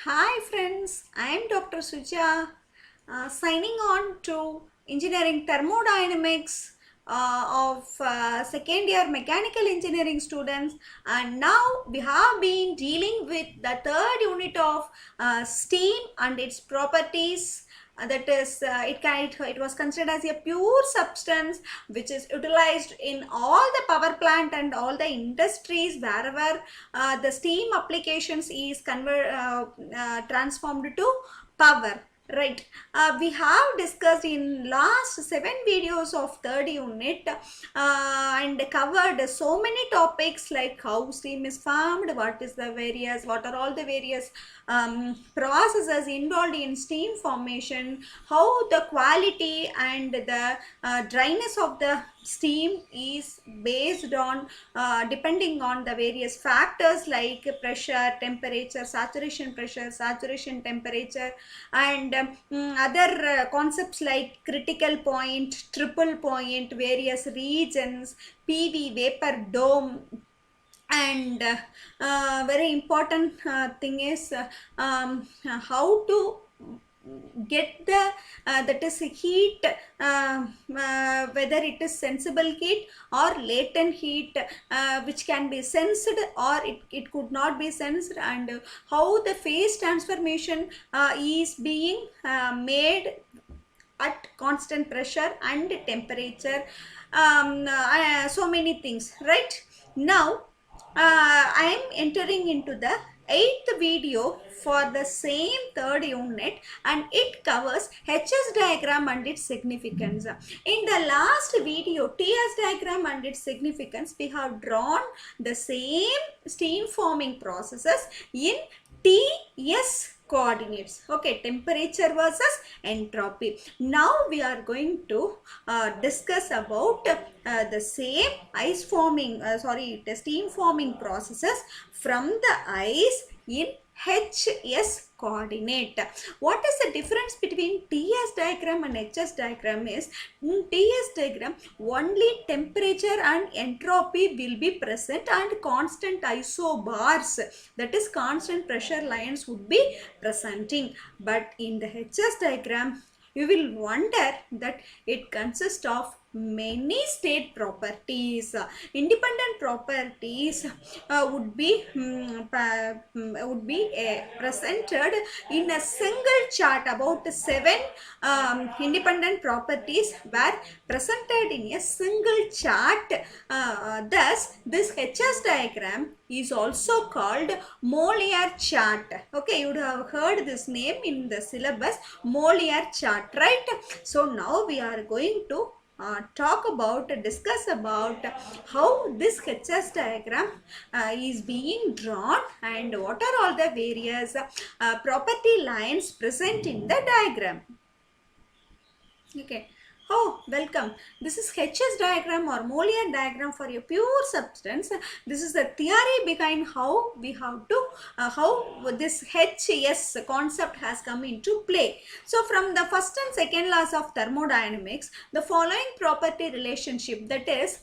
Hi friends, I am Dr. Suja, signing on to Engineering Thermodynamics of second year mechanical engineering students, and now we have been dealing with the third unit of steam and its properties. That is, it was considered as a pure substance which is utilized in all the power plant and all the industries wherever the steam applications is transformed to power, right. We have discussed in last 7 videos of third unit and covered so many topics like how steam is formed, what are all the various processes involved in steam formation, how the quality and the dryness of the steam is based on depending on the various factors like pressure, temperature, saturation pressure, saturation temperature, and other concepts like critical point, triple point, various regions, PV, vapor dome, and very important thing is how to get the that is heat, whether it is sensible heat or latent heat, which can be sensed or it could not be sensed, and how the phase transformation is being made at constant pressure and temperature. So many things, right. Now I am entering into the 8th video for the same third unit, and it covers HS diagram and its significance. In the last video, TS diagram and its significance, we have drawn the same steam forming processes in TS coordinates. Okay, temperature versus entropy. Now we are going to discuss about the same ice forming, the steam forming processes from the ice in HS coordinate. What is the difference between TS diagram and HS diagram is, in TS diagram only temperature and entropy will be present and constant isobars, that is constant pressure lines would be presenting. But in the HS diagram you will wonder that it consists of many state properties. Independent properties would be presented in a single chart. About 7 independent properties were presented in a single chart. Thus this HS diagram is also called Mollier chart. Okay, you would have heard this name in the syllabus, Mollier chart, right. So now we are going to discuss about how this HS diagram is being drawn and what are all the various property lines present in the diagram. Okay. Oh, welcome. This is HS diagram or Mollier diagram for a pure substance. This is the theory behind how we have to, how this HS concept has come into play. So from the first and second laws of thermodynamics, the following property relationship, that is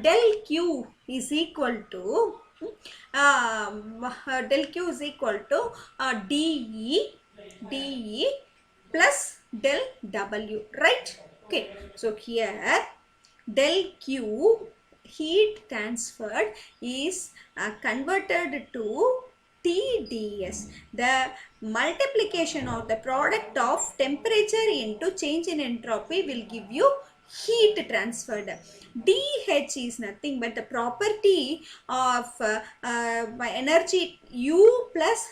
del Q is equal to del Q is equal to dE plus del W, right. Okay, so here del Q, heat transferred, is converted to TdS. The multiplication of the product of temperature into change in entropy will give you heat transferred. dH is nothing but the property of energy U plus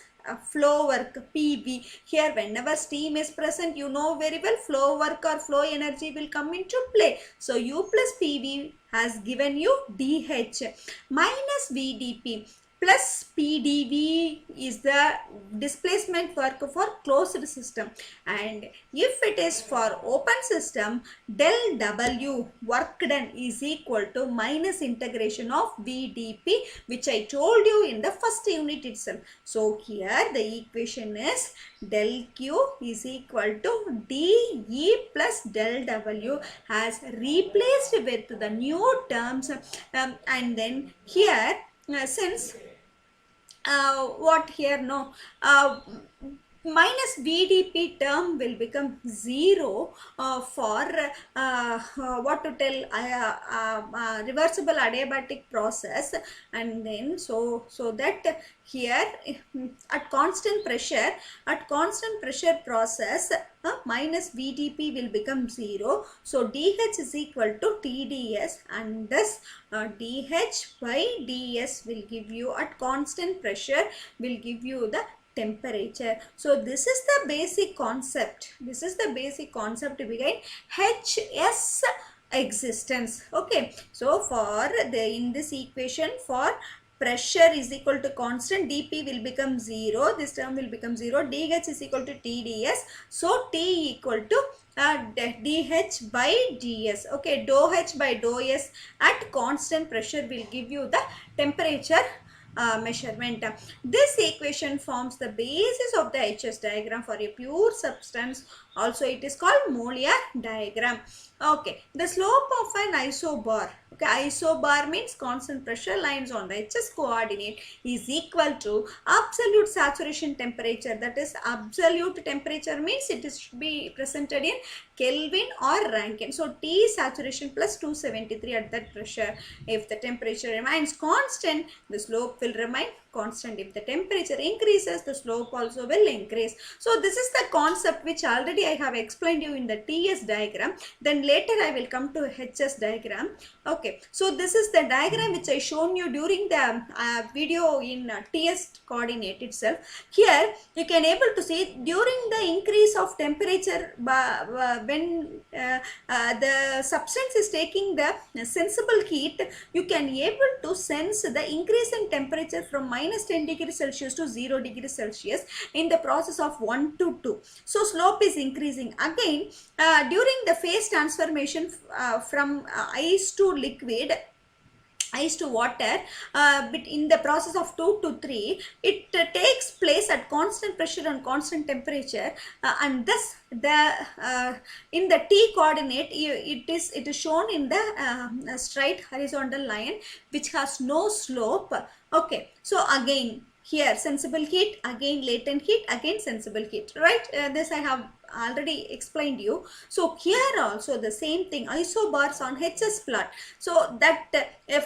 flow work PV. Here whenever steam is present, you know very well, flow work or flow energy will come into play. So U plus PV has given you dH minus VdP plus PdV is the displacement work for closed system, and if it is for open system, del W work done is equal to minus integration of VdP, which I told you in the first unit itself. So here the equation is del Q is equal to dE plus del W, has replaced with the new terms, and then here since what here, no, minus VDP term will become 0 for what to tell, reversible adiabatic process. And then so that here at constant pressure process, minus VDP will become 0. So dH is equal to TdS, and thus dH by ds will give you, at constant pressure, will give you the temperature. So this is the basic concept. This is the basic concept behind HS existence. Okay, so for the, in this equation, for pressure is equal to constant, dP will become 0, this term will become 0, dH is equal to TdS, so T equal to dH by ds. Okay, dou H by dou S at constant pressure will give you the temperature measurement. This equation forms the basis of the HS diagram for a pure substance. Also it is called molar diagram. Okay, the slope of an isobar. Okay, isobar means constant pressure lines on the HS coordinate is equal to absolute saturation temperature. That is, absolute temperature means it is should be presented in Kelvin or Rankine. So T saturation plus 273 at that pressure. If the temperature remains constant, the slope will remain constant. If the temperature increases, the slope also will increase. So this is the concept which already I have explained you in the TS diagram. Then later I will come to HS diagram. Okay, so this is the diagram which I shown you during the video in TS coordinate itself. Here you can able to see during the increase of temperature when the substance is taking the sensible heat, you can able to sense the increase in temperature from minus 10 degrees Celsius to 0 degrees Celsius in the process of 1 to 2. So slope is increasing. Again, during the phase transformation from ice to liquid, ice to water, but in the process of 2 to 3, it takes place at constant pressure and constant temperature, and thus the in the T coordinate it is shown in the straight horizontal line which has no slope. Okay, so again here sensible heat, again latent heat, again sensible heat, right? This I have already explained you. So here also the same thing, isobars on HS plot. So that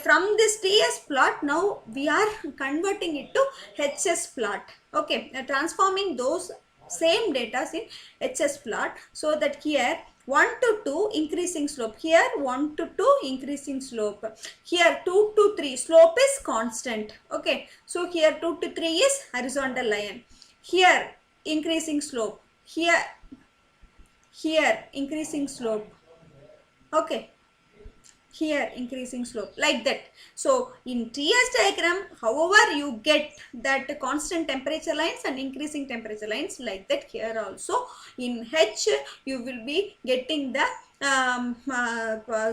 from this TS plot, now we are converting it to HS plot. Okay, transforming those same data in HS plot, so that here 1 to 2 increasing slope, here 1 to 2 increasing slope, here 2 to 3 slope is constant. Okay, so here 2 to 3 is horizontal line, here increasing slope, here increasing slope. Okay, here increasing slope, like that. So in TS diagram, however you get that constant temperature lines and increasing temperature lines, like that here also in H you will be getting the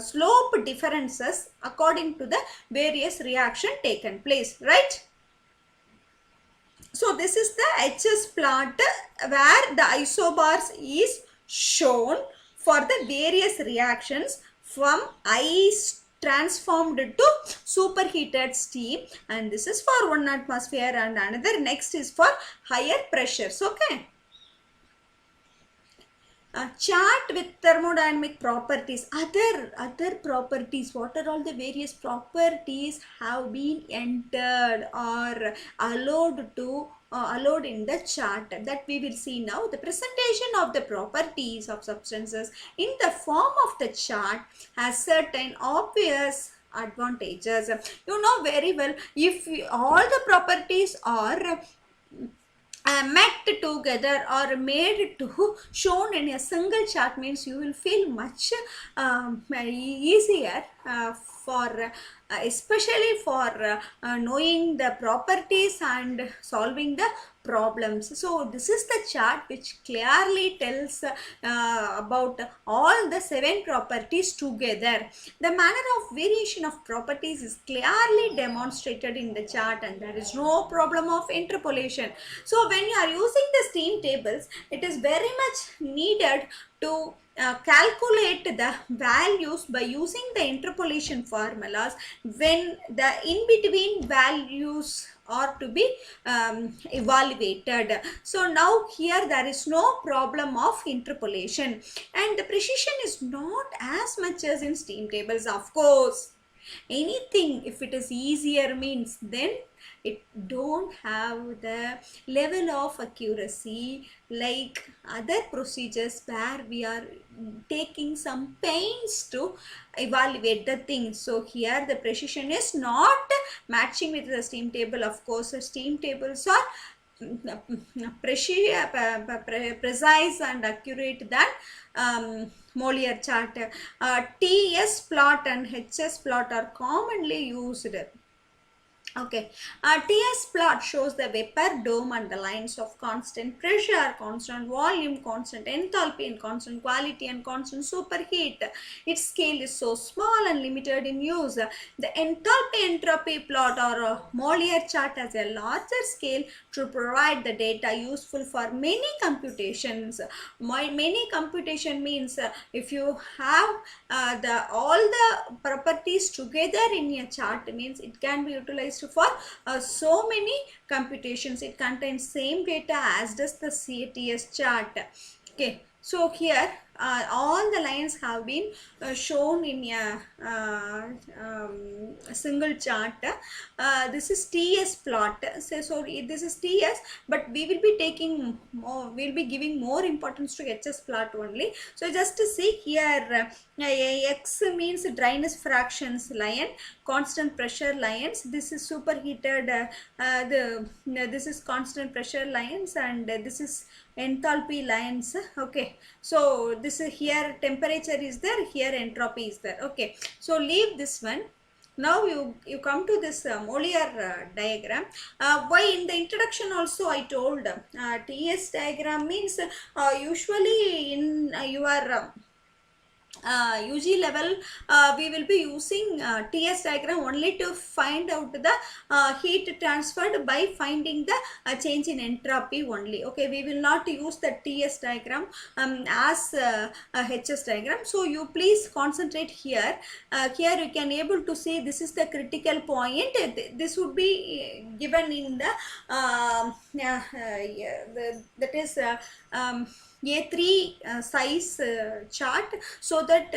slope differences according to the various reaction taken place, right? So this is the HS plot where the isobars is shown for the various reactions from ice transformed to superheated steam, and this is for 1 atmosphere, and another next is for higher pressures. Okay. Chart with thermodynamic properties, other properties, what are all the various properties have been entered or allowed in the chart, that we will see now. The presentation of the properties of substances in the form of the chart has certain obvious advantages. You know very well, if all the properties are met together or made to shown in a single chart, means you will feel much easier for especially for knowing the properties and solving the problems. So this is the chart which clearly tells about all the 7 properties together. The manner of variation of properties is clearly demonstrated in the chart, and there is no problem of interpolation. So when you are using the steam tables, it is very much needed to calculate the values by using the interpolation formulas when the in between values or to be evaluated. So now here there is no problem of interpolation, and the precision is not as much as in steam tables. Of course, anything if it is easier means then it don't have the level of accuracy like other procedures where we are taking some pains to evaluate the things. So here the precision is not matching with the steam table. Of course, the steam tables are precise and accurate than Moliere chart. TS plot and HS plot are commonly used. Okay, TS plot shows the vapor dome and the lines of constant pressure, constant volume, constant enthalpy, and constant quality and constant superheat. Its scale is so small and limited in use. The enthalpy entropy plot or Moliere chart has a larger scale to provide the data useful for many computations. Many computation means if you have all the properties together in a chart means it can be utilized for so many computations. It contains same data as does the CTS chart. Okay, so here all the lines have been shown in a single chart. This is TS plot. So this is TS, but we will be taking more, we will be giving more importance to HS plot only. So just to see here, X means dryness fractions line, constant pressure lines. This is superheated, this is constant pressure lines, and this is enthalpy lines. Okay, so this is here temperature is there, here entropy is there. Okay, so leave this one. Now you come to this Moliere diagram. Why in the introduction also I told TS diagram means usually in your UG level we will be using TS diagram only to find out the heat transferred by finding the change in entropy only. Okay, we will not use the TS diagram as HS diagram. So you please concentrate here. Here you can able to see this is the critical point. This would be given in the that is A3 size chart, so that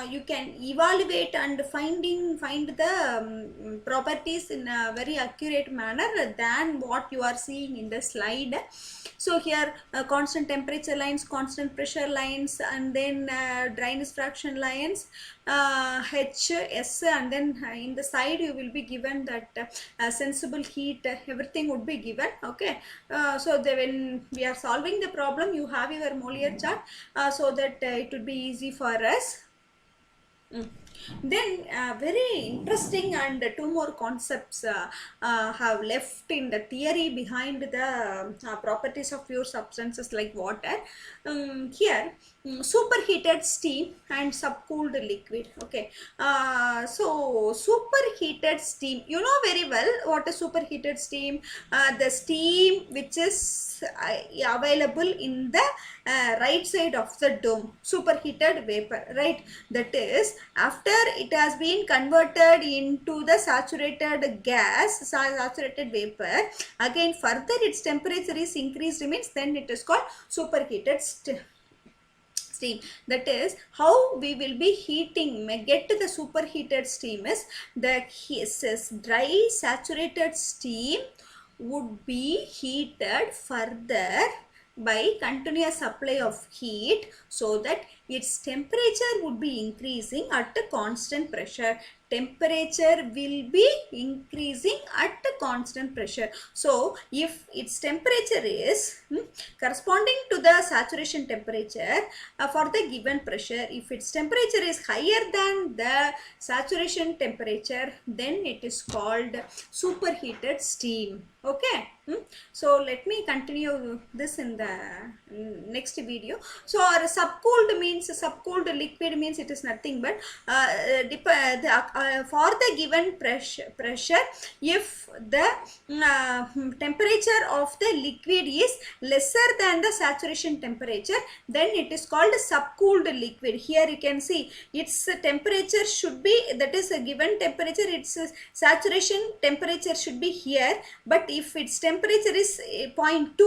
you can evaluate and find the properties in a very accurate manner than what you are seeing in the slide. So here constant temperature lines, constant pressure lines, and then dryness fraction lines, H, S, and then in the side you will be given that sensible heat, everything would be given. Okay, so when we are solving the problem, you have your Moliere chart so that it would be easy for us. Then very interesting and two more concepts have left in the theory behind the properties of pure substances like water. Here superheated steam and subcooled liquid. Okay, so superheated steam, you know very well what is superheated steam. The steam which is available in the right side of the dome, superheated vapor, right? That is after it has been converted into the saturated gas, saturated vapor, again further its temperature is increased means then it is called superheated steam. That is how we will be heating, get to the superheated steam is the dry saturated steam would be heated further by continuous supply of heat so that its temperature would be increasing at a constant pressure. Temperature will be increasing at a constant pressure. So if its temperature is corresponding to the saturation temperature for the given pressure, if its temperature is higher than the saturation temperature, then it is called superheated steam. Okay, so let me continue this in the next video. So our subcooled means, subcooled liquid means it is nothing but for the given pressure, if the temperature of the liquid is lesser than the saturation temperature, then it is called subcooled liquid. Here you can see its temperature should be, that is a given temperature, its saturation temperature should be here, but if its temperature is 0.2,